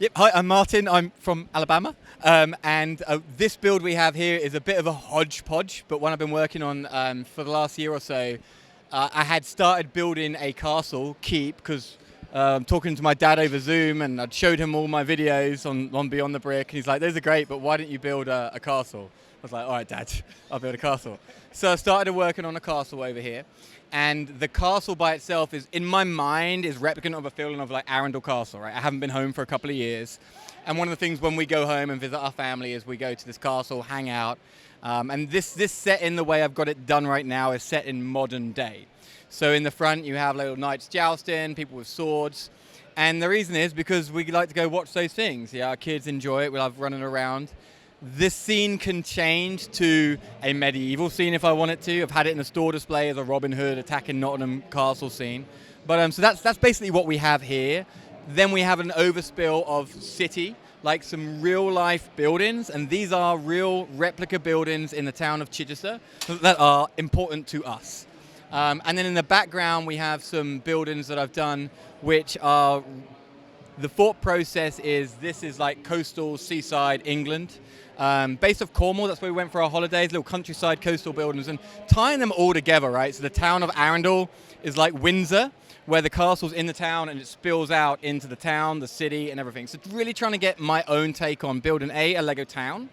Yep. Hi, I'm Martin. I'm from Alabama. And this build we have here is a bit of a hodgepodge, but one I've been working on for the last year or so. I had started building a castle, keep, because I'm talking to my dad over Zoom, and I'd showed him all my videos on Beyond the Brick, and he's like, those are great, but why don't you build a castle? I was like, all right, Dad, I'll build a castle. So I started working on a castle over here. And the castle by itself is, in my mind, is replicant of a feeling of like Arundel Castle, right? I haven't been home for a couple of years. And one of the things when we go home and visit our family is we go to this castle, hang out. And this set in the way I've got it done right now is set in modern day. So in the front you have little knights jousting, people with swords. And the reason is because we like to go watch those things. Yeah, our kids enjoy it, we love running around. This scene can change to a medieval scene if I want it to. I've had it in a store display as a Robin Hood attacking Nottingham Castle scene. But so that's basically what we have here. Then we have an overspill of city, like some real life buildings, and these are real replica buildings in the town of Chichester that are important to us. And then in the background we have some buildings that I've done which are, the thought process is this is like coastal seaside England. Based off Cornwall, that's where we went for our holidays, little countryside coastal buildings, and tying them all together, right? So the town of Arundel is like Windsor, where the castle's in the town and it spills out into the town, the city, and everything. So really trying to get my own take on building a Lego town,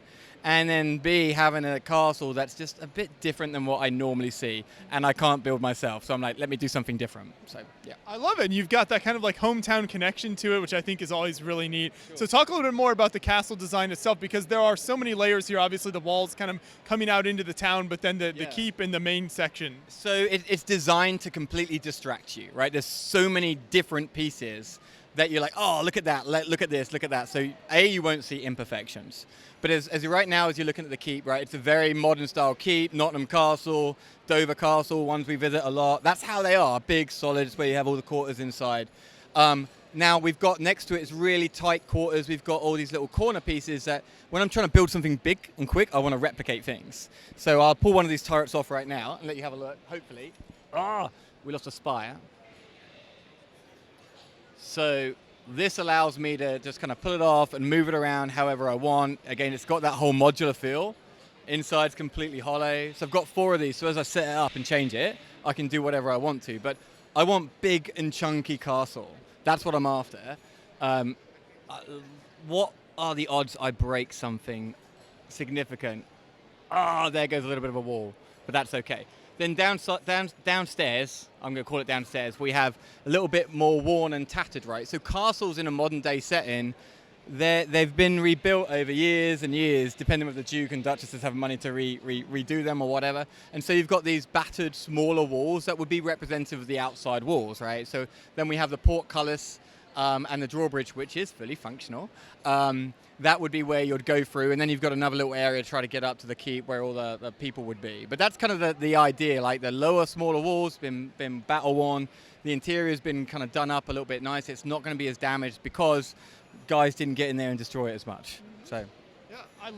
and then B, having a castle that's just a bit different than what I normally see, and I can't build myself. So I'm like, let me do something different. So yeah. I love it. And you've got that kind of like hometown connection to it, which I think is always really neat. Sure. So talk a little bit more about the castle design itself, because there are so many layers here. Obviously the walls kind of coming out into the town, but then the keep in the main section. So it's designed to completely distract you, right? There's so many different pieces that you're like, oh, look at that, look at this, look at that. So A, you won't see imperfections. But as right now, as you're looking at the keep, right, it's a very modern style keep, Nottingham Castle, Dover Castle, ones we visit a lot. That's how they are, big, solid, it's where you have all the quarters inside. Now we've got next to it is really tight quarters. We've got all these little corner pieces that when I'm trying to build something big and quick, I want to replicate things. So I'll pull one of these turrets off right now and let you have a look, hopefully. We lost a spire. So this allows me to just kind of pull it off and move it around however I want. Again, it's got that whole modular feel. Inside's completely hollow. So I've got 4 of these, so as I set it up and change it, I can do whatever I want to. But I want big and chunky castle. That's what I'm after. What are the odds I break something significant? There goes a little bit of a wall, but that's okay. Then downstairs, I'm going to call it downstairs, we have a little bit more worn and tattered, right? So castles in a modern day setting, they've been rebuilt over years and years, depending if the Duke and Duchesses have money to redo them or whatever. And so you've got these battered, smaller walls that would be representative of the outside walls, right? So then we have the portcullis and the drawbridge, which is fully functional. That would be where you'd go through, and then you've got another little area to try to get up to the keep where all the people would be. But that's kind of the idea, like the lower, smaller walls been battle-worn, the interior's been kind of done up a little bit nice. It's not going to be as damaged because guys didn't get in there and destroy it as much. So. Yeah, I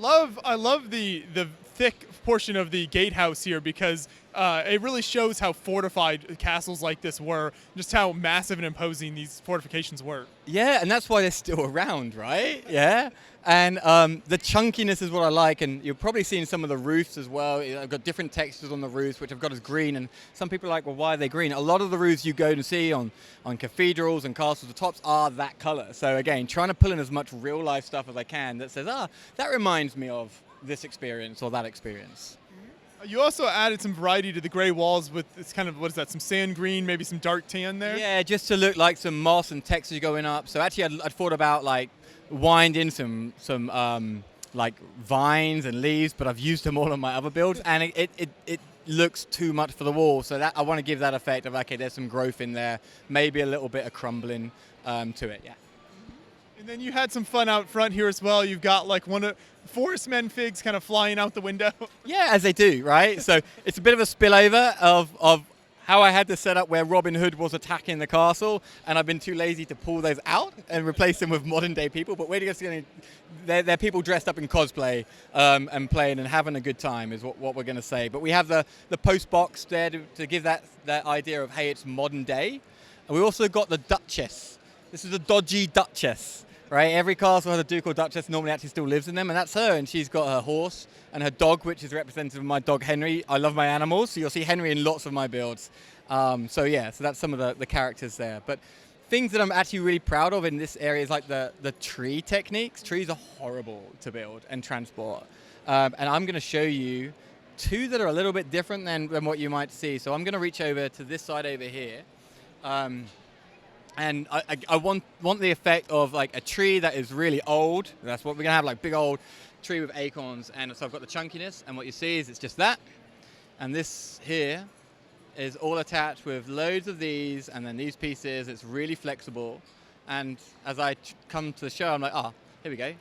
love the thick portion of the gatehouse here, because it really shows how fortified castles like this were, just how massive and imposing these fortifications were. Yeah, and that's why they're still around, right? Yeah. And the chunkiness is what I like, and you're probably seeing some of the roofs as well. I've got different textures on the roofs, which I've got as green, and some people are like, well, why are they green? A lot of the roofs you go and see on cathedrals and castles, the tops are that color. So again, trying to pull in as much real life stuff as I can that says, that reminds me of this experience or that experience. You also added some variety to the gray walls with this kind of, what is that, some sand green, maybe some dark tan there? Yeah, just to look like some moss and texture going up. So actually I'd thought about like winding some like vines and leaves, but I've used them all on my other builds, and it looks too much for the wall. So that I want to give that effect of, okay, there's some growth in there, maybe a little bit of crumbling to it, yeah. And then you had some fun out front here as well. You've got like one of Forest Men figs kind of flying out the window. Yeah, as they do, right? So it's a bit of a spillover of how I had to set up where Robin Hood was attacking the castle, and I've been too lazy to pull those out and replace them with modern day people. But we're just going to, they're people dressed up in cosplay and playing and having a good time is what we're going to say. But we have the post box there to give that idea of, hey, it's modern day. And we also got the Duchess. This is a dodgy Duchess. right? Every castle has a duke or duchess normally actually still lives in them, and that's her. And she's got her horse and her dog, which is representative of my dog Henry. I love my animals, so you'll see Henry in lots of my builds. So that's some of the characters there. But things that I'm actually really proud of in this area is like the tree techniques. Trees are horrible to build and transport. And I'm going to show you two that are a little bit different than what you might see. So I'm going to reach over to this side over here. And I want the effect of like a tree that is really old. That's what we're going to have, like big old tree with acorns. And so I've got the chunkiness, and what you see is it's just that. And this here is all attached with loads of these, and then these pieces. It's really flexible. And as I come to the show, I'm like, here we go.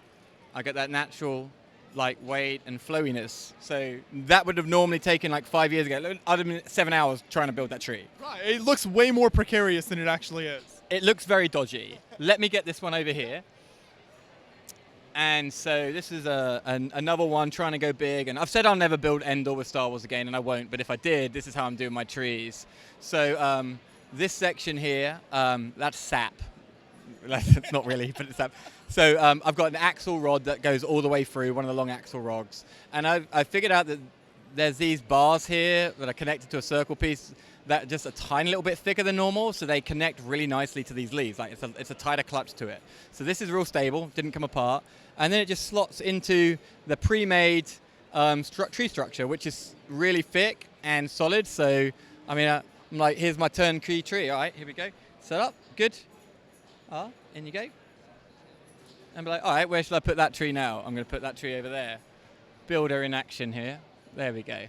I get that natural like weight and flowiness. So that would have normally taken like 5 years ago. I'd have been 7 hours trying to build that tree. Right, it looks way more precarious than it actually is. It looks very dodgy. Let me get this one over here. And so this is another one trying to go big. And I've said I'll never build Endor with Star Wars again, and I won't. But if I did, this is how I'm doing my trees. So this section here, that's sap. It's not really, but it's sap. So I've got an axle rod that goes all the way through, one of the long axle rods. And I figured out that there's these bars here that are connected to a circle piece that are just a tiny little bit thicker than normal, so they connect really nicely to these leaves. Like it's a tighter clutch to it. So this is real stable, didn't come apart. And then it just slots into the pre-made tree structure, which is really thick and solid. So, I mean, I'm like, here's my turnkey tree. All right, here we go. Set up, good. In you go. And be like, all right, where should I put that tree now? I'm going to put that tree over there. Builder in action here. There we go.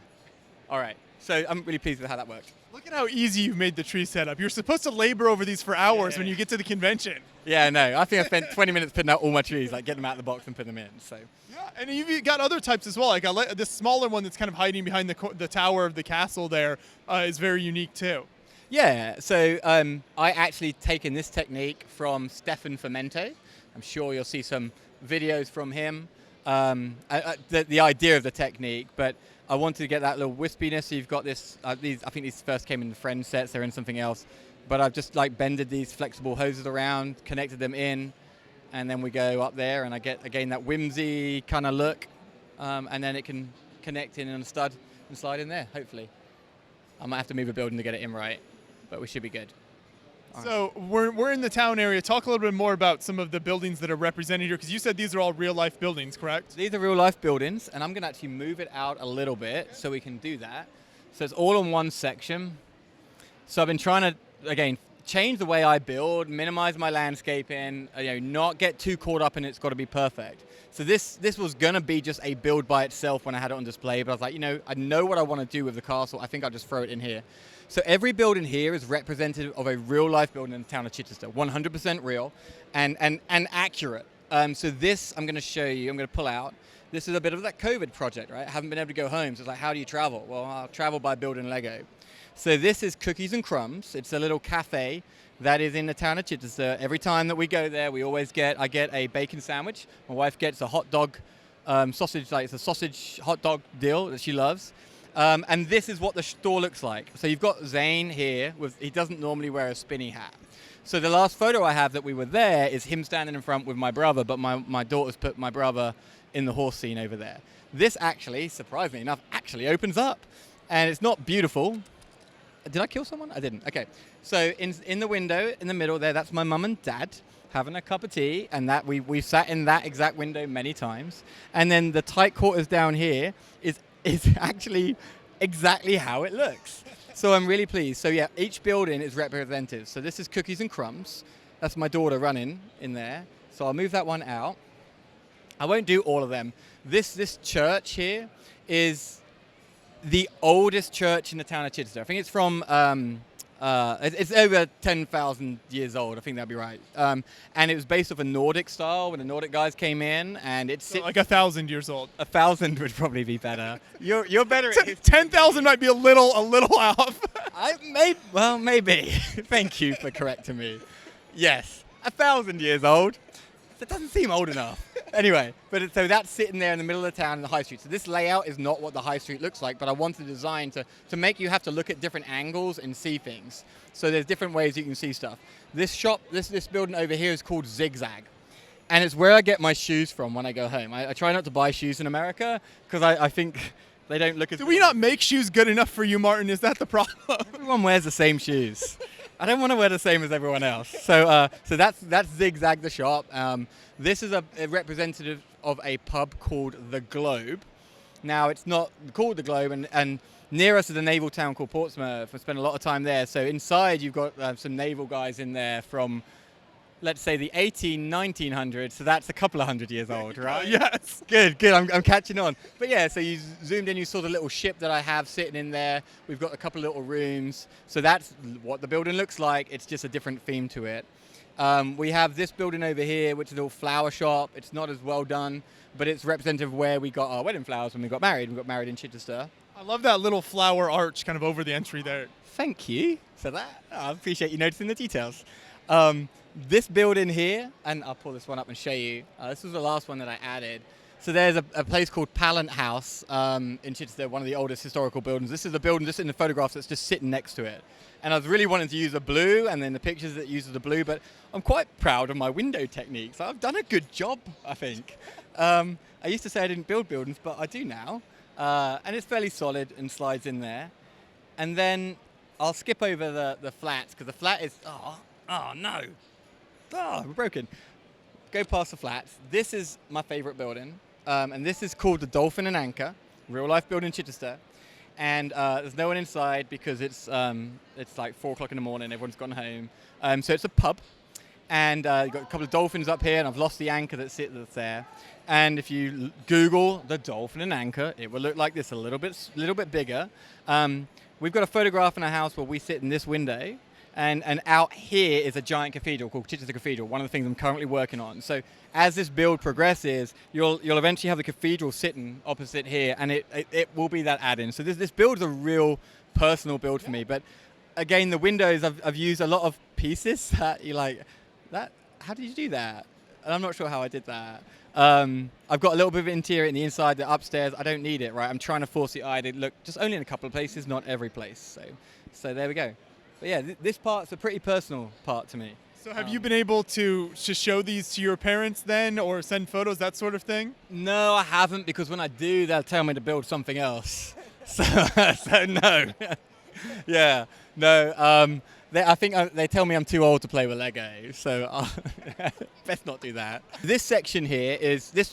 All right, so I'm really pleased with how that worked. Look at how easy you've made the tree setup. You're supposed to labor over these for hours when you get to the convention. Yeah, no, I think I spent 20 minutes putting out all my trees, like getting them out of the box and putting them in. So. Yeah, and you've got other types as well. Like this smaller one that's kind of hiding behind the tower of the castle there is very unique too. Yeah, so I actually taken this technique from Stefan Fermente. I'm sure you'll see some videos from him. The idea of the technique, but I wanted to get that little wispiness. So you've got this. I think these first came in the Friend sets. They're in something else, but I've just like bended these flexible hoses around, connected them in, and then we go up there, and I get again that whimsy kind of look, and then it can connect in on a stud and slide in there. Hopefully, I might have to move a building to get it in right, but we should be good. So we're in the town area. Talk a little bit more about some of the buildings that are represented here, because you said these are all real-life buildings, correct? These are real-life buildings, and I'm going to actually move it out a little bit so we can do that. So it's all in one section. So I've been trying to, again, change the way I build, minimize my landscaping, not get too caught up in it's got to be perfect. So this was going to be just a build by itself when I had it on display, but I was like, I know what I want to do with the castle. I think I'll just throw it in here. So every building here is representative of a real-life building in the town of Chichester, 100% real and accurate. So this I'm going to show you, I'm going to pull out. This is a bit of that COVID project, right? I haven't been able to go home, so it's like, how do you travel? Well, I'll travel by building Lego. So this is Cookies and Crumbs. It's a little cafe that is in the town of Chichester. Every time that we go there, I get a bacon sandwich. My wife gets a hot dog sausage, like it's a sausage hot dog deal that she loves. And this is what the store looks like. So you've got Zane here. He doesn't normally wear a spinny hat. So the last photo I have that we were there is him standing in front with my brother, but my daughter's put my brother in the horse scene over there. This actually, surprisingly enough, actually opens up. And it's not beautiful. Did I kill someone? I didn't. Okay. So in the window, in the middle there, that's my mum and dad having a cup of tea, and that we sat in that exact window many times. And then the tight quarters down here is actually exactly how it looks. So I'm really pleased. So yeah, each building is representative. So this is Cookies and Crumbs. That's my daughter running in there. So I'll move that one out. I won't do all of them. This church here is the oldest church in the town of Chichester. I think it's from, it's over 10,000 years old. I think that'd be right. And it was based off a Nordic style when the Nordic guys came in, and it's like 1,000 years old. 1,000 would probably be better. You're better at 10,000 might be a little off. Maybe. Thank you for correcting me. Yes, 1,000 years old. That doesn't seem old enough. Anyway, so that's sitting there in the middle of the town in the high street. So this layout is not what the high street looks like, but I wanted the design to make you have to look at different angles and see things. So there's different ways you can see stuff. This shop, this building over here is called Zigzag. and it's where I get my shoes from when I go home. I try not to buy shoes in America because I think they don't look as Do good. we not make shoes good enough for you, Martin? Is that the problem? Everyone wears the same shoes. I don't want to wear the same as everyone else. So that's Zigzag the shop. This is a representative of a pub called The Globe. Now, it's not called The Globe, and near us is a naval town called Portsmouth. I spent a lot of time there. So inside, you've got some naval guys in there from, let's say, the 1900s. So that's a couple of hundred years old, right? Yes. Good. I'm catching on. But yeah, so you zoomed in, you saw the little ship that I have sitting in there. We've got a couple of little rooms. So that's what the building looks like. It's just a different theme to it. We have this building over here, which is a little flower shop. It's not as well done, but it's representative of where we got our wedding flowers when we got married. We got married in Chichester. I love that little flower arch kind of over the entry there. Thank you for that. I appreciate you noticing the details. This building here, and I'll pull this one up and show you. This was the last one that I added. So there's a place called Palant House in Chichester, one of the oldest historical buildings. This is a building just in the photographs that's just sitting next to it. And I was really wanting to use a blue, and then the pictures that uses the blue, but I'm quite proud of my window techniques. I've done a good job, I think. I used to say I didn't build buildings, but I do now. And it's fairly solid and slides in there. And then I'll skip over the flats, because the flat is, oh no. Oh, we're broken. Go past the flats. This is my favorite building. And this is called the Dolphin and Anchor, real life building in Chichester. And there's no one inside because it's like 4 o'clock in the morning. Everyone's gone home. So it's a pub. And you've got a couple of dolphins up here, and I've lost the anchor that's there. And if you Google the Dolphin and Anchor, it will look like this, a little bit bigger. We've got a photograph in our house where we sit in this window. And out here is a giant cathedral called Chichester Cathedral, one of the things I'm currently working on. So as this build progresses, you'll eventually have the cathedral sitting opposite here, and it will be that add-in. So this build is a real personal build for me. But again, the windows, I've used a lot of pieces that you're like, how did you do that? And I'm not sure how I did that. I've got a little bit of interior in the inside, the upstairs. I don't need it, right? I'm trying to force the eye to look just only in a couple of places, not every place. So there we go. But yeah, this part's a pretty personal part to me. So have you been able to show these to your parents then, or send photos, that sort of thing? No, I haven't, because when I do, they'll tell me to build something else. So no. Yeah, no. I think they tell me I'm too old to play with Lego, so I'll best not do that. This section here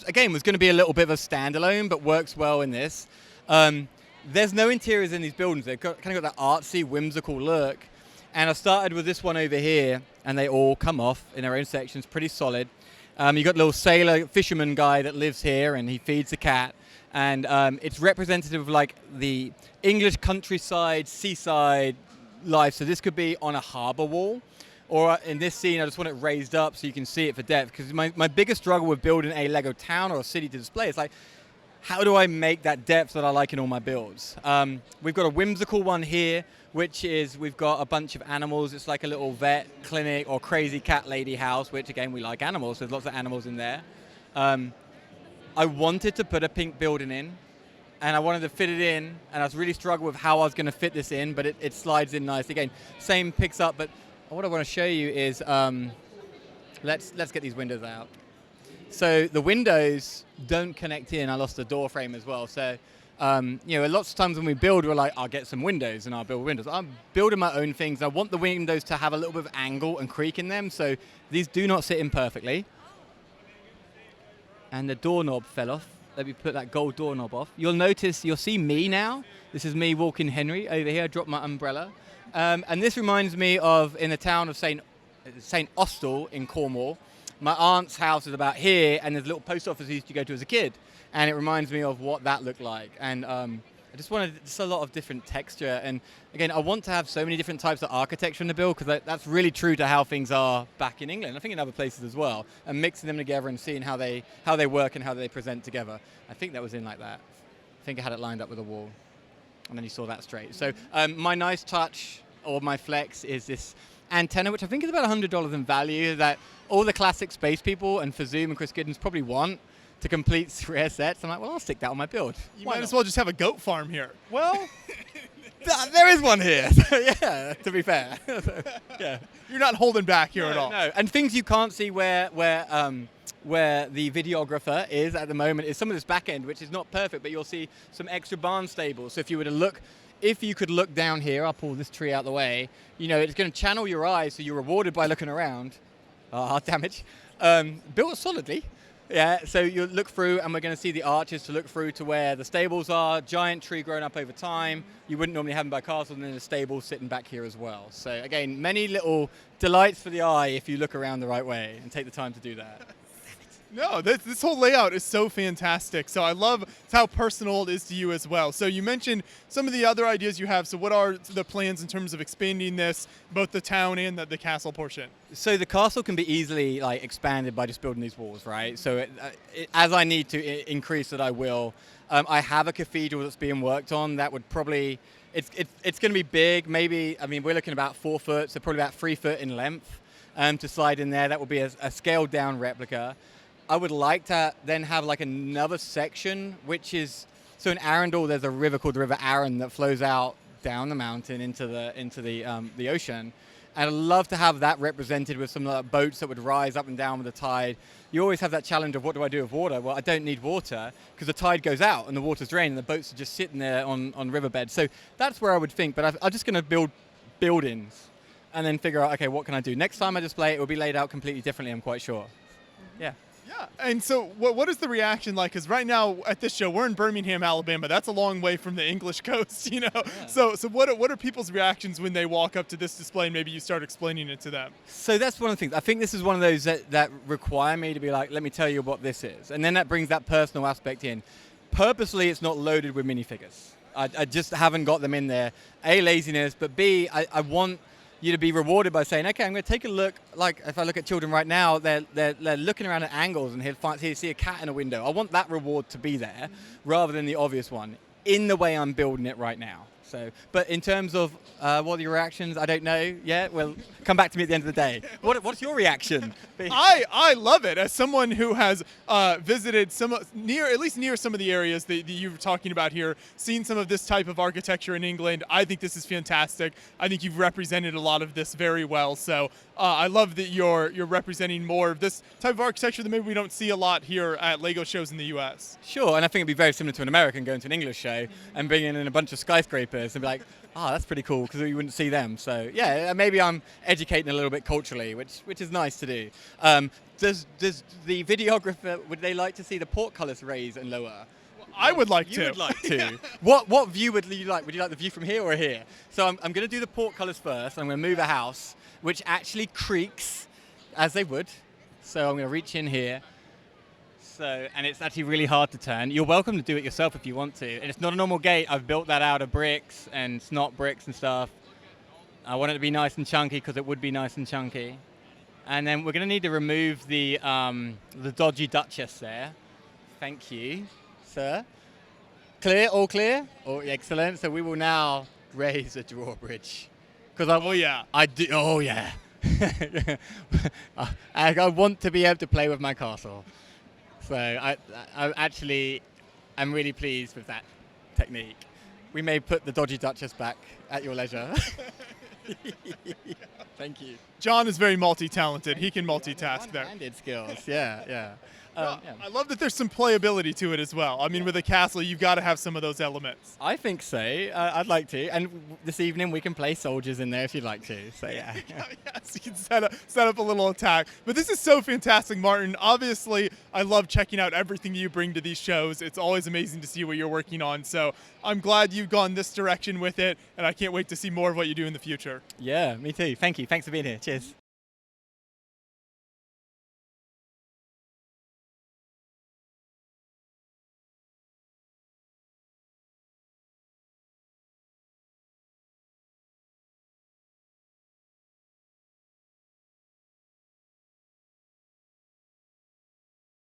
again, was going to be a little bit of a standalone, but works well in this. There's no interiors in these buildings. They've kind of got that artsy, whimsical look. And I started with this one over here, and they all come off in their own sections, pretty solid. You've got a little sailor, fisherman guy that lives here, and he feeds a cat. And it's representative of like the English countryside, seaside life. So this could be on a harbor wall, or in this scene, I just want it raised up so you can see it for depth. Because my biggest struggle with building a Lego town or a city to display is like, how do I make that depth that I like in all my builds? We've got a whimsical one here, which is we've got a bunch of animals. It's like a little vet clinic or crazy cat lady house, which again, we like animals. There's lots of animals in there. I wanted to put a pink building in, and I wanted to fit it in, and I was really struggling with how I was going to fit this in, but it slides in nice. Again, same picks up, but what I want to show you is, let's get these windows out. So the windows don't connect in. I lost the door frame as well. So, lots of times when we build, we're like, I'll get some windows and I'll build windows. I'm building my own things. I want the windows to have a little bit of angle and creak in them. So these do not sit in perfectly. And the doorknob fell off. Let me put that gold doorknob off. You'll see me now. This is me walking Henry over here. I dropped my umbrella. And this reminds me of in the town of St. Austell in Cornwall. My aunt's house is about here, and there's a little post office I used to go to as a kid. And it reminds me of what that looked like. And I just wanted just a lot of different texture. And again, I want to have so many different types of architecture in the build, because that's really true to how things are back in England. I think in other places as well. And mixing them together and seeing how they work and how they present together. I think that was in like that. I think I had it lined up with a wall. And then you saw that straight. So my nice touch, or my flex, is this antenna, which I think is about $100 in value, that all the classic space people and Fazoom and Chris Giddens probably want to complete rare sets. I'm like, well, I'll stick that on my build. You might as well just have a goat farm here. Well, there is one here. So, yeah, to be fair. Yeah. You're not holding back here at all. No, and things you can't see where where the videographer is at the moment is some of this back end, which is not perfect, but you'll see some extra barn stables. So if you could look down here, I'll pull this tree out the way, it's going to channel your eyes, so you're rewarded by looking around. Damage. Built solidly. Yeah, so you look through, and we're going to see the arches to look through to where the stables are. Giant tree grown up over time. You wouldn't normally have them by castle, and then the stable sitting back here as well. So again, many little delights for the eye if you look around the right way and take the time to do that. No, this whole layout is so fantastic. So I love how personal it is to you as well. So you mentioned some of the other ideas you have. So what are the plans in terms of expanding this, both the town and the castle portion? So the castle can be easily expanded by just building these walls, right? So as I need to increase it, I will. I have a cathedral that's being worked on. That would probably, it's going to be big. Maybe, we're looking about 4 foot, so probably about 3 foot in length to slide in there. That will be a scaled down replica. I would like to then have another section, which is, so in Arundel there's a river called the River Arun that flows out down the mountain into the ocean, and I'd love to have that represented with some boats that would rise up and down with the tide. You always have that challenge of what do I do with water? Well, I don't need water because the tide goes out and the water's drained and the boats are just sitting there on riverbeds. So that's where I would think, but I'm just going to build buildings and then figure out, okay, what can I do? Next time I display it will be laid out completely differently, I'm quite sure. Yeah. Yeah, and so what is the reaction like? Because right now at this show, we're in Birmingham, Alabama. That's a long way from the English coast, Yeah. So what are people's reactions when they walk up to this display and maybe you start explaining it to them? So that's one of the things. I think this is one of those that require me to be let me tell you what this is. And then that brings that personal aspect in. Purposely, it's not loaded with minifigures. I just haven't got them in there. A, laziness, but B, I want you to be rewarded by saying, okay, I'm going to take a look. If I look at children right now, they're looking around at angles and he'll see a cat in a window. I want that reward to be there rather than the obvious one in the way I'm building it right now. So, but in terms of what are your reactions, I don't know yet. Well, come back to me at the end of the day. What's your reaction? I love it. As someone who has visited at least near some of the areas that you were talking about here, seen some of this type of architecture in England, I think this is fantastic. I think you've represented a lot of this very well. So I love that you're representing more of this type of architecture that maybe we don't see a lot here at LEGO shows in the U.S. Sure, and I think it'd be very similar to an American going to an English show and bringing in a bunch of skyscrapers and be like, that's pretty cool because you wouldn't see them. So yeah, maybe I'm educating a little bit culturally, which is nice to do. Does the videographer, would they like to see the portcullis raise and lower? I would like to. You would like to. What view would you like? Would you like the view from here or here? So I'm going to do the portcullis first. I'm going to move a house, which actually creaks as they would. So I'm going to reach in here. And it's actually really hard to turn. You're welcome to do it yourself if you want to. And it's not a normal gate. I've built that out of bricks and snot bricks and stuff. I want it to be nice and chunky because it would be nice and chunky. And then we're going to need to remove the dodgy Duchess there. Thank you, sir. Clear? All clear? Oh, excellent. So we will now raise the drawbridge. I do. Oh, yeah. I want to be able to play with my castle. So I'm really pleased with that technique. We may put the dodgy Duchess back at your leisure. Thank you. John is very multi-talented. He can multitask there. One-handed skills, yeah. I love that there's some playability to it as well. With a castle, you've got to have some of those elements. I think so. I'd like to. And this evening we can play soldiers in there if you'd like to. So yeah. Yes, you can set up a little attack. But this is so fantastic, Martin. Obviously, I love checking out everything you bring to these shows. It's always amazing to see what you're working on. So I'm glad you've gone this direction with it, and I can't wait to see more of what you do in the future. Yeah, me too. Thank you. Thanks for being here. Cheers.